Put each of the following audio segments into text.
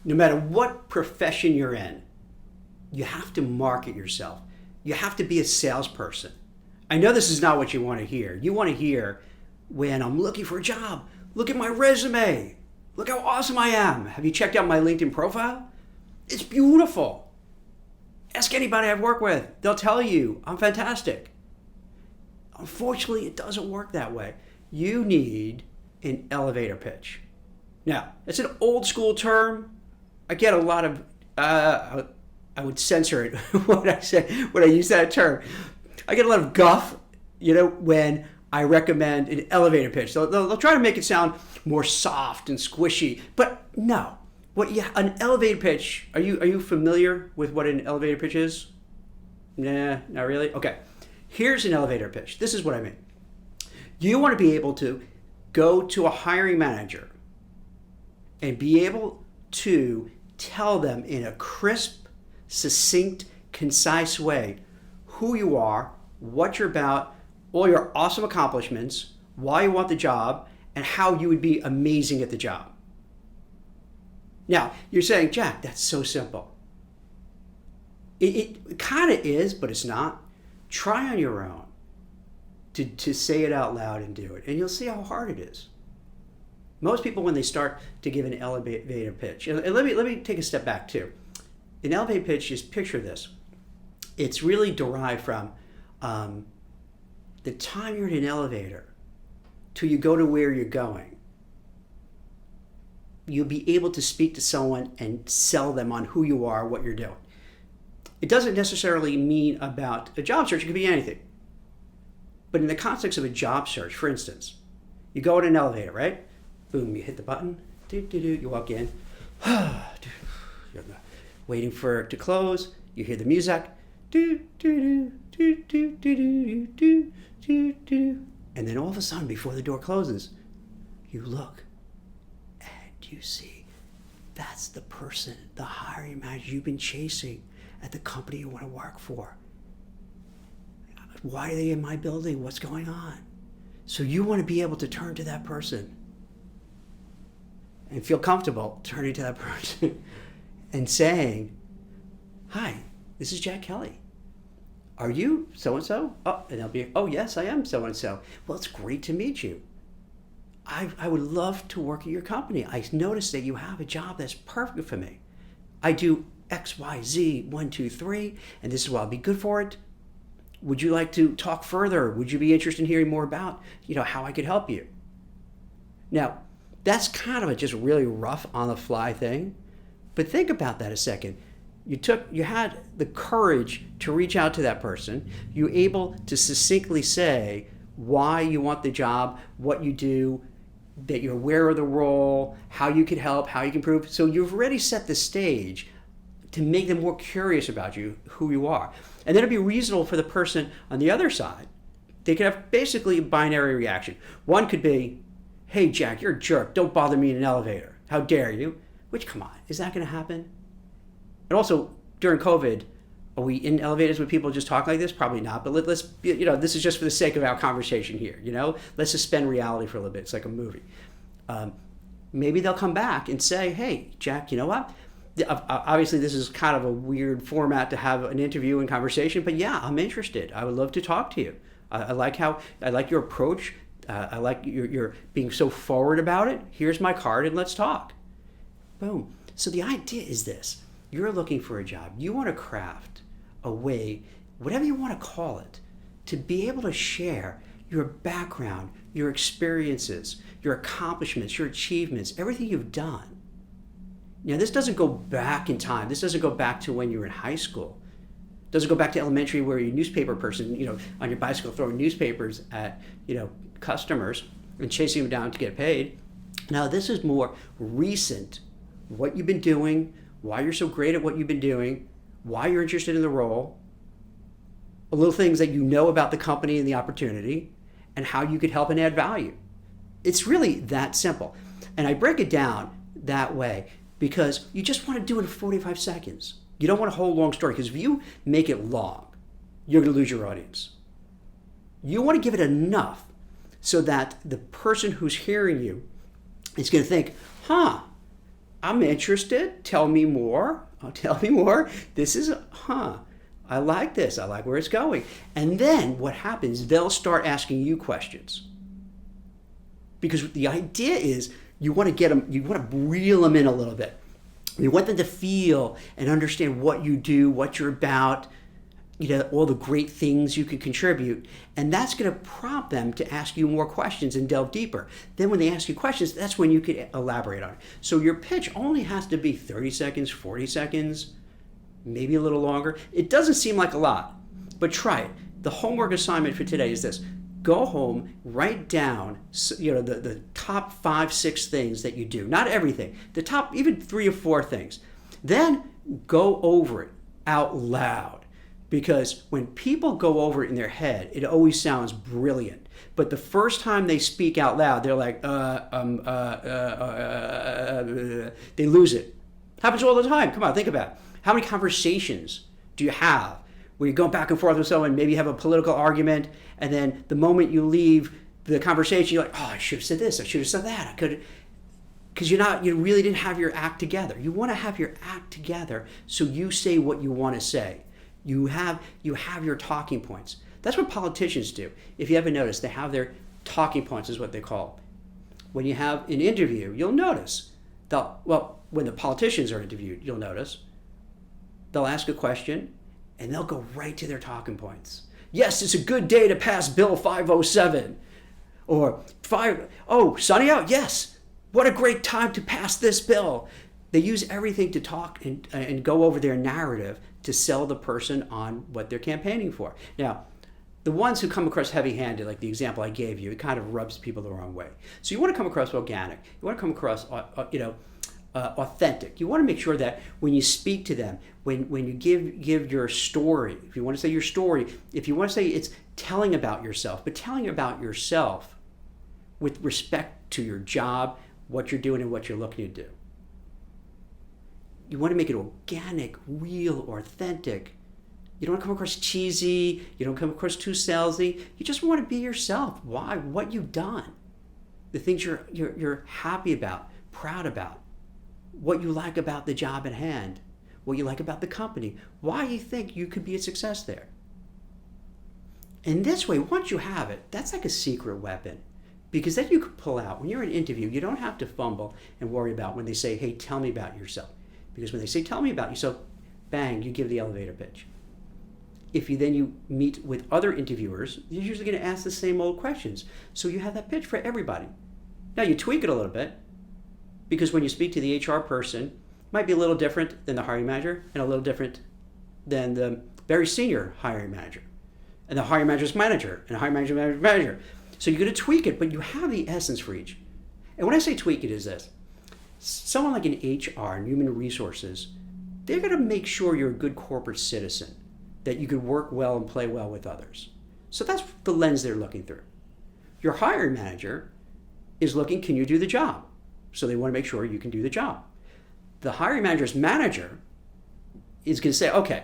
no matter what profession you're in, you have to market yourself. You have to be a salesperson. I know this is not what you want to hear. You want to hear, when I'm looking for a job, look at my resume. Look how awesome I am. Have you checked out my LinkedIn profile? It's beautiful. Ask anybody I've worked with. They'll tell you I'm fantastic. Unfortunately, it doesn't work that way. You need an elevator pitch. Now, it's an old school term. I get a lot of, I would censor it when I use that term. I get a lot of guff, when I recommend an elevator pitch. They'll try to make it sound more soft and squishy, but no. An elevator pitch, are you familiar with what an elevator pitch is? Nah, not really? Okay. Here's an elevator pitch. This is what I mean. You want to be able to go to a hiring manager and be able to tell them in a crisp, succinct, concise way who you are, what you're about, all your awesome accomplishments, why you want the job, and how you would be amazing at the job. Now, you're saying, Jack, that's so simple. It kind of is, but it's not. Try on your own to say it out loud and do it, and you'll see how hard it is. Most people, when they start to give an elevator pitch, and let me take a step back too. An elevator pitch, just picture this. It's really derived from the time you're in an elevator till you go to where you're going. You'll be able to speak to someone and sell them on who you are, what you're doing. It doesn't necessarily mean about a job search. It could be anything. But in the context of a job search, for instance, you go in an elevator, right? Boom, you hit the button. You walk in. You're waiting for it to close. You hear the music. And then all of a sudden, before the door closes, you look and you see that's the person, the hiring manager you've been chasing at the company you want to work for. Why are they in my building? What's going on? So you want to be able to turn to that person and feel comfortable turning to that person and saying, hi, this is Jack Kelly. Are you so-and-so? Oh, and they'll be, oh, yes, I am so-and-so. Well, it's great to meet you. I would love to work at your company. I noticed that you have a job that's perfect for me. I do X, Y, Z, 1, 2, 3, and this is why I'll be good for it. Would you like to talk further? Would you be interested in hearing more about, how I could help you? Now, that's kind of a just really rough on-the-fly thing, but think about that a second. You had the courage to reach out to that person. You were able to succinctly say why you want the job, what you do, that you're aware of the role, how you could help, how you can improve. So you've already set the stage to make them more curious about you, who you are. And then it'd be reasonable for the person on the other side. They could have basically a binary reaction. One could be, hey, Jack, you're a jerk. Don't bother me in an elevator. How dare you? Which, come on, is that going to happen? And also, during COVID, are we in elevators with people just talk like this? Probably not, but let's, this is just for the sake of our conversation here, Let's suspend reality for a little bit. It's like a movie. Maybe they'll come back and say, hey, Jack, you know what? Obviously, this is kind of a weird format to have an interview and conversation, but yeah, I'm interested. I would love to talk to you. I like your approach. I like your being so forward about it. Here's my card and let's talk. Boom. So the idea is this. You're looking for a job. You want to craft a way, whatever you want to call it, to be able to share your background, your experiences, your accomplishments, your achievements, everything you've done. Now, this doesn't go back in time. This doesn't go back to when you were in high school. It doesn't go back to elementary where you're a newspaper person, on your bicycle throwing newspapers at, customers and chasing them down to get paid. Now, this is more recent. What you've been doing, why you're so great at what you've been doing, why you're interested in the role, a little things that you know about the company and the opportunity, and how you could help and add value. It's really that simple. And I break it down that way because you just want to do it in 45 seconds. You don't want a whole long story, because if you make it long, you're going to lose your audience. You want to give it enough so that the person who's hearing you is going to think, I'm interested. Tell me more. Tell me more. This is, I like this. I like where it's going. And then what happens, they'll start asking you questions. Because the idea is you want to get them, you want to reel them in a little bit. You want them to feel and understand what you do, what you're about, all the great things you can contribute. And that's going to prompt them to ask you more questions and delve deeper. Then when they ask you questions, that's when you can elaborate on it. So your pitch only has to be 30 seconds, 40 seconds, maybe a little longer. It doesn't seem like a lot, but try it. The homework assignment for today is this. Go home, write down the top 5, 6 things that you do. Not everything. The top, even 3 or 4 things. Then go over it out loud. Because when people go over it in their head, it always sounds brilliant. But the first time they speak out loud, they're like, they lose it. Happens all the time. Come on, think about it. How many conversations do you have where you're going back and forth with someone, maybe you have a political argument, and then the moment you leave the conversation, you're like, oh, I should have said this, I should have said that, I could, because you really didn't have your act together. You want to have your act together so you say what you want to say. You have your talking points. That's what politicians do. If you haven't noticed, they have their talking points is what they call them. When you have an interview, you'll notice, when the politicians are interviewed, you'll notice, they'll ask a question, and they'll go right to their talking points. Yes, it's a good day to pass Bill 507. Or, sunny out? Yes. What a great time to pass this bill. They use everything to talk and go over their narrative to sell the person on what they're campaigning for. Now, the ones who come across heavy-handed, like the example I gave you, it kind of rubs people the wrong way. So you want to come across organic. You want to come across, authentic. You want to make sure that when you speak to them, when you give your story, if you want to say your story, if you want to say it's telling about yourself, but telling about yourself with respect to your job, what you're doing and what you're looking to do. You want to make it organic, real, authentic. You don't want to come across cheesy. You don't come across too salesy. You just want to be yourself. Why? What you've done. The things you're happy about, proud about. What you like about the job at hand. What you like about the company. Why you think you could be a success there. And this way, once you have it, that's like a secret weapon. Because then you can pull out. When you're in an interview, you don't have to fumble and worry about when they say, hey, tell me about yourself. Because when they say, tell me about yourself, bang, you give the elevator pitch. If you meet with other interviewers, you're usually going to ask the same old questions. So you have that pitch for everybody. Now you tweak it a little bit, because when you speak to the HR person, it might be a little different than the hiring manager and a little different than the very senior hiring manager. And the hiring manager's manager and the hiring manager's manager. So you're going to tweak it, but you have the essence for each. And when I say tweak it is this. Someone like an HR and human resources, they're going to make sure you're a good corporate citizen, that you could work well and play well with others. So that's the lens they're looking through. Your hiring manager is looking, can you do the job? So they want to make sure you can do the job. The hiring manager's manager is going to say, okay,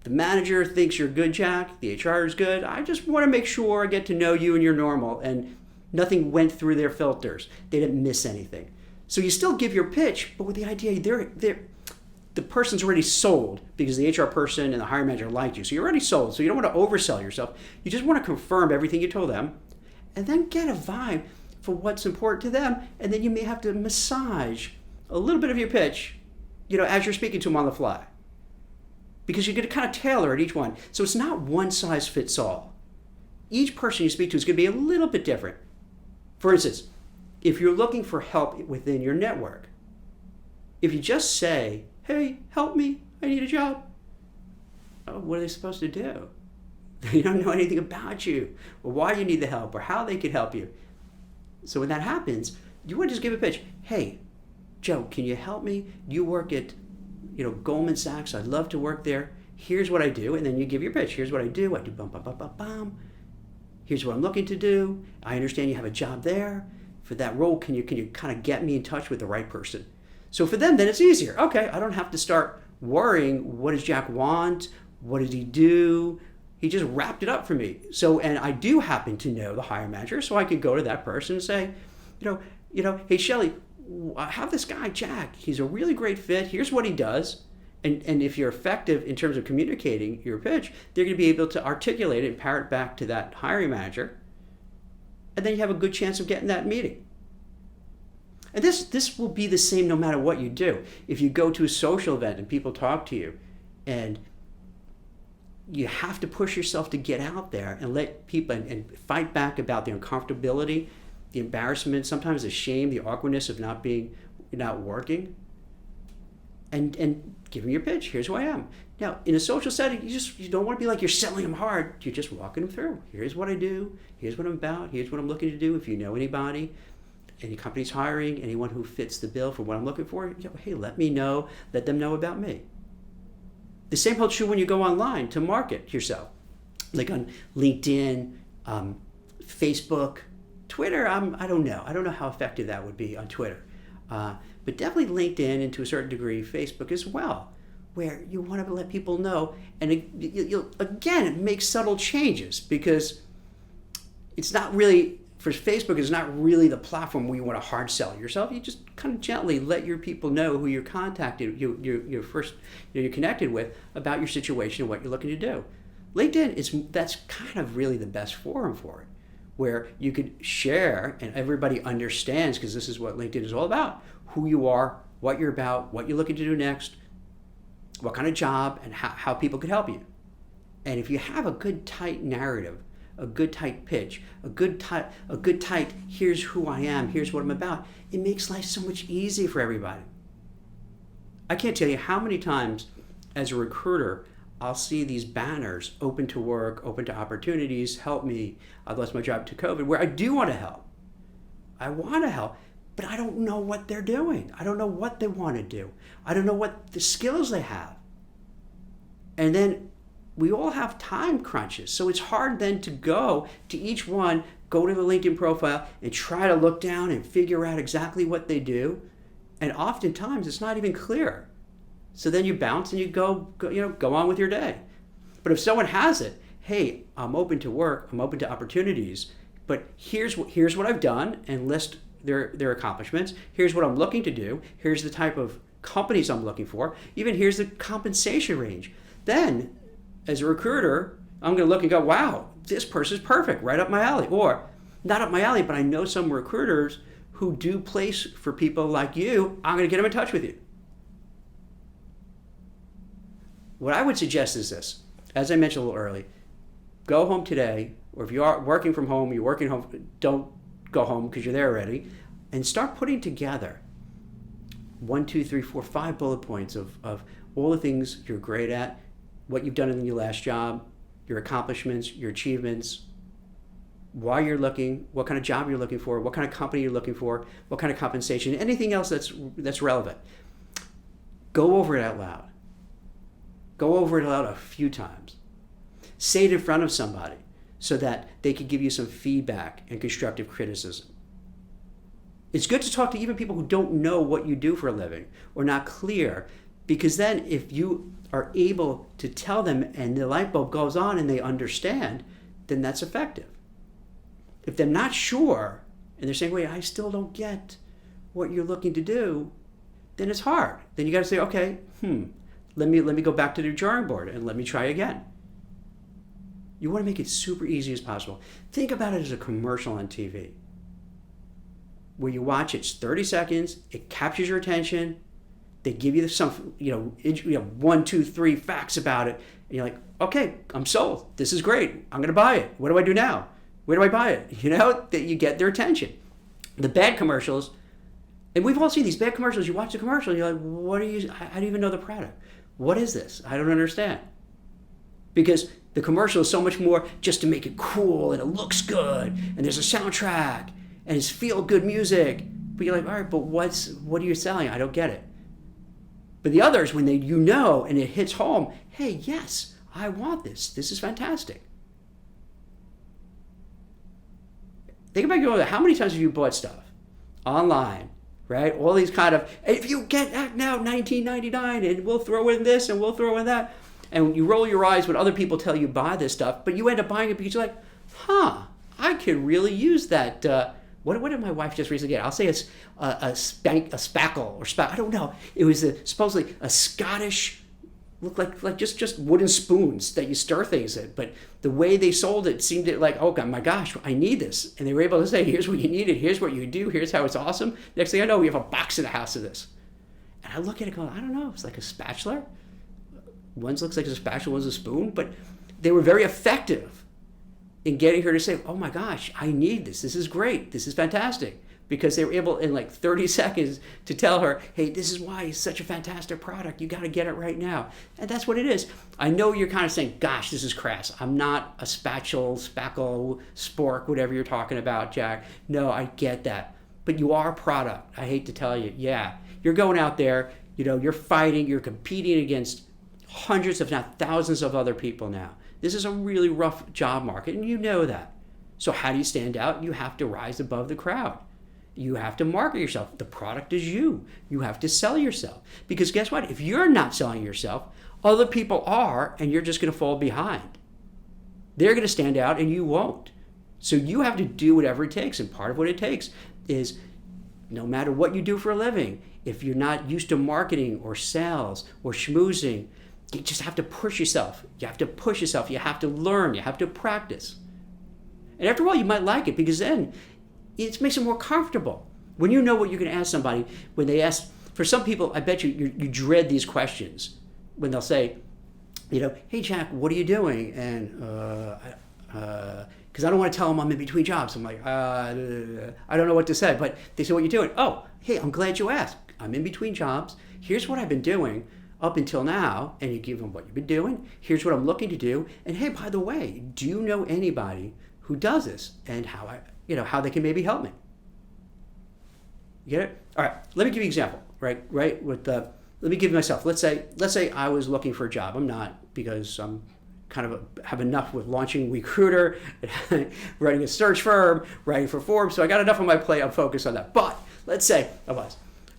the manager thinks you're good, Jack. The HR is good. I just want to make sure I get to know you and you're normal and nothing went through their filters. They didn't miss anything. So you still give your pitch, but with the idea the person's already sold because the HR person and the hiring manager liked you. So you're already sold. So you don't want to oversell yourself. You just want to confirm everything you told them and then get a vibe for what's important to them. And then you may have to massage a little bit of your pitch, as you're speaking to them on the fly. Because you're going to kind of tailor it each one. So it's not one size fits all. Each person you speak to is going to be a little bit different. For instance, if you're looking for help within your network, if you just say, hey, help me, I need a job. Oh, what are they supposed to do? They don't know anything about you, or why you need the help, or how they could help you. So when that happens, you want to just give a pitch. Hey, Joe, can you help me? You work at Goldman Sachs. I'd love to work there. Here's what I do. And then you give your pitch. Here's what I do. I do bum, bum, bum, bum, bum. Here's what I'm looking to do. I understand you have a job there. For that role, can you kind of get me in touch with the right person? So for them, then it's easier. Okay, I don't have to start worrying, what does Jack want? What did he do? He just wrapped it up for me. So, and I do happen to know the hiring manager, so I could go to that person and say, hey, Shelley, I have this guy, Jack. He's a really great fit. Here's what he does. And if you're effective in terms of communicating your pitch, they're going to be able to articulate it and parrot back to that hiring manager. And then you have a good chance of getting that meeting. And this will be the same no matter what you do. If you go to a social event and people talk to you, and you have to push yourself to get out there and let people and fight back about the uncomfortability, the embarrassment, sometimes the shame, the awkwardness of not working, and give them your pitch. Here's who I am. Now, in a social setting, you don't want to be like you're selling them hard. You're just walking them through. Here's what I do. Here's what I'm about. Here's what I'm looking to do. If you know anybody, any company's hiring, anyone who fits the bill for what I'm looking for, hey, let me know. Let them know about me. The same holds true when you go online to market yourself, like on LinkedIn, Facebook, Twitter. I don't know. I don't know how effective that would be on Twitter. But definitely LinkedIn, and to a certain degree Facebook as well, where you want to let people know. And it makes subtle changes, because it's not really, for Facebook, it's not really the platform where you want to hard sell yourself. You just kind of gently let your people know who you're you're connected with about your situation and what you're looking to do. LinkedIn, that's kind of really the best forum for it, where you could share and everybody understands, because this is what LinkedIn is all about, who you are, what you're about, what you're looking to do next, what kind of job, and how people could help you. And if you have a good tight narrative, a good tight pitch, a good tight, here's who I am, here's what I'm about, it makes life so much easier for everybody. I can't tell you how many times as a recruiter I'll see these banners, open to work, open to opportunities, help me, I lost my job to COVID, where I do want to help. I want to help, but I don't know what they're doing. I don't know what they want to do. I don't know what the skills they have. And then we all have time crunches, so it's hard then to go to each one, go to the LinkedIn profile and try to look down and figure out exactly what they do. And oftentimes it's not even clear. So then you bounce and you go on with your day. But if someone has it, hey, I'm open to work, I'm open to opportunities, but here's what I've done, and list their accomplishments. Here's what I'm looking to do. Here's the type of companies I'm looking for. Even here's the compensation range. Then, as a recruiter, I'm going to look and go, wow, this person's perfect, right up my alley. Or not up my alley, but I know some recruiters who do place for people like you. I'm going to get them in touch with you. What I would suggest is this. As I mentioned a little early, go home today, or if you are working from home, you're working home, don't go home because you're there already, and start putting together 1, 2, 3, 4, 5 bullet points of all the things you're great at, what you've done in your last job, your accomplishments, your achievements, why you're looking, what kind of job you're looking for, what kind of company you're looking for, what kind of compensation, anything else that's relevant. Go over it out loud. Go over it out loud a few times. Say it in front of somebody so that they can give you some feedback and constructive criticism. It's good to talk to even people who don't know what you do for a living or not clear, because then if you are able to tell them and the light bulb goes on and they understand, then that's effective. If they're not sure and they're saying, wait, I still don't get what you're looking to do, then it's hard. Then you got to say, okay, let me go back to the drawing board and let me try again. You want to make it super easy as possible. Think about it as a commercial on TV, where you watch, it's 30 seconds, it captures your attention, they give you some, 1, 2, 3 facts about it, and you're like, okay, I'm sold. This is great. I'm going to buy it. What do I do now? Where do I buy it? That you get their attention. The bad commercials, and we've all seen these bad commercials. You watch the commercial, and you're like, I don't even know the product. What is this? I don't understand. Because the commercial is so much more just to make it cool, and it looks good, and there's a soundtrack, and it's feel-good music. But you're like, all right, but what are you selling? I don't get it. But the others, when and it hits home, hey, yes, I want this. This is fantastic. Think about how many times have you bought stuff online, right? All these kind of, if you get act now, $19.99, and we'll throw in this and we'll throw in that. And you roll your eyes when other people tell you buy this stuff, but you end up buying it because you're like, I could really use that What did my wife just recently get? I'll say it's a spackle or I don't know. It was supposedly a Scottish, looked like just wooden spoons that you stir things in. But the way they sold it seemed like, oh God, my gosh, I need this. And they were able to say, here's what you needed, here's what you do, here's how it's awesome. Next thing I know, we have a box in the house of this. And I look at it going, I don't know, it's like a spatula. One looks like a spatula, one's a spoon. But they were very effective in getting her to say, oh my gosh, I need this. This is great. This is fantastic. Because they were able in like 30 seconds to tell her, hey, this is why it's such a fantastic product. You got to get it right now. And that's what it is. I know you're kind of saying, gosh, this is crass. I'm not a spackle, spork, whatever you're talking about, Jack. No, I get that. But you are a product. I hate to tell you. Yeah, you're going out there, you're fighting, you're competing against hundreds, if not thousands of other people now. This is a really rough job market, and you know that. So how do you stand out? You have to rise above the crowd. You have to market yourself. The product is you. You have to sell yourself. Because guess what? If you're not selling yourself, other people are, and you're just going to fall behind. They're going to stand out, and you won't. So you have to do whatever it takes, and part of what it takes is no matter what you do for a living, if you're not used to marketing or sales or schmoozing, you just have to push yourself. You have to push yourself. You have to learn. You have to practice. And after a while, you might like it because then it makes it more comfortable. When you know what you're going to ask somebody, when they ask, for some people, I bet you dread these questions. When they'll say, hey, Jack, what are you doing? And, because I don't want to tell them I'm in between jobs. I'm like, I don't know what to say. But they say, what are you doing? Oh, hey, I'm glad you asked. I'm in between jobs. Here's what I've been doing up until now, and you give them what you've been doing. Here's what I'm looking to do. And hey, by the way, do you know anybody who does this and how they can maybe help me? You get it? All right, let me give you an example, right? Let me give myself, let's say I was looking for a job. I'm not, because I'm kind of have enough with launching Recruiter, running a search firm, writing for Forbes. So I got enough on my plate. I'm focused on that. But let's say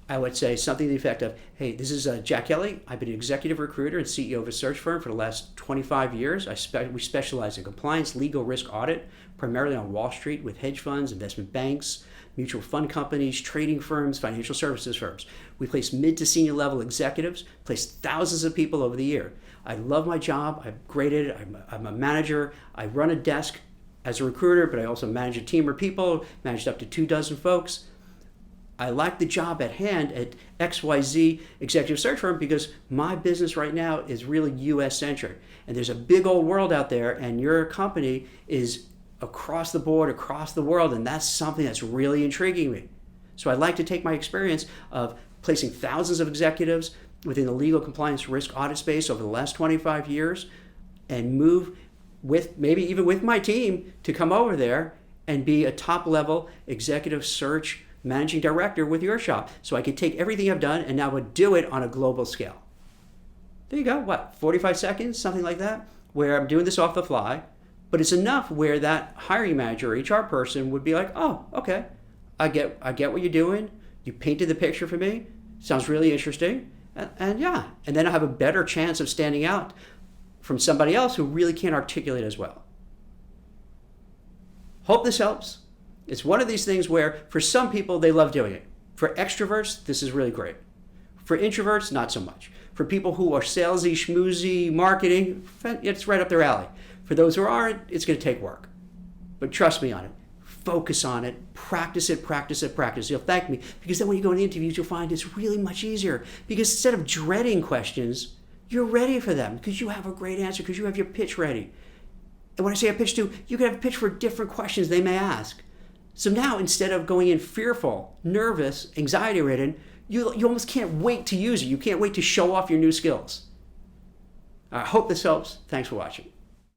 I would say something to the effect of, hey, this is Jack Kelly. I've been an executive recruiter and CEO of a search firm for the last 25 years. We specialize in compliance, legal, risk, audit, primarily on Wall Street with hedge funds, investment banks, mutual fund companies, trading firms, financial services firms. We place mid to senior level executives, place thousands of people over the year. I love my job. I'm great at it. I'm a manager. I run a desk as a recruiter, but I also manage a team of people, managed up to 24 folks. I like the job at hand at XYZ executive search firm because my business right now is really US centric. And there's a big old world out there, and your company is across the board, across the world, and that's something that's really intriguing me. So I'd like to take my experience of placing thousands of executives within the legal compliance risk audit space over the last 25 years and move with, maybe even with my team, to come over there and be a top level executive search managing director with your shop. So I could take everything I've done and now would do it on a global scale. There you go, 45 seconds, something like that, where I'm doing this off the fly, but it's enough where that hiring manager or HR person would be like, oh, okay, I get what you're doing. You painted the picture for me. Sounds really interesting. And then I have a better chance of standing out from somebody else who really can't articulate as well. Hope this helps. It's one of these things where for some people, they love doing it. For extroverts, this is really great. For introverts, not so much. For people who are salesy, schmoozy, marketing, it's right up their alley. For those who aren't, it's going to take work. But trust me on it. Focus on it. Practice it, practice it, practice. You'll thank me. Because then when you go in the interviews, you'll find it's really much easier. Because instead of dreading questions, you're ready for them. Because you have a great answer. Because you have your pitch ready. And when I say a pitch too, you can have a pitch for different questions they may ask. So now, instead of going in fearful, nervous, anxiety-ridden, you almost can't wait to use it. You can't wait to show off your new skills. I hope this helps. Thanks for watching.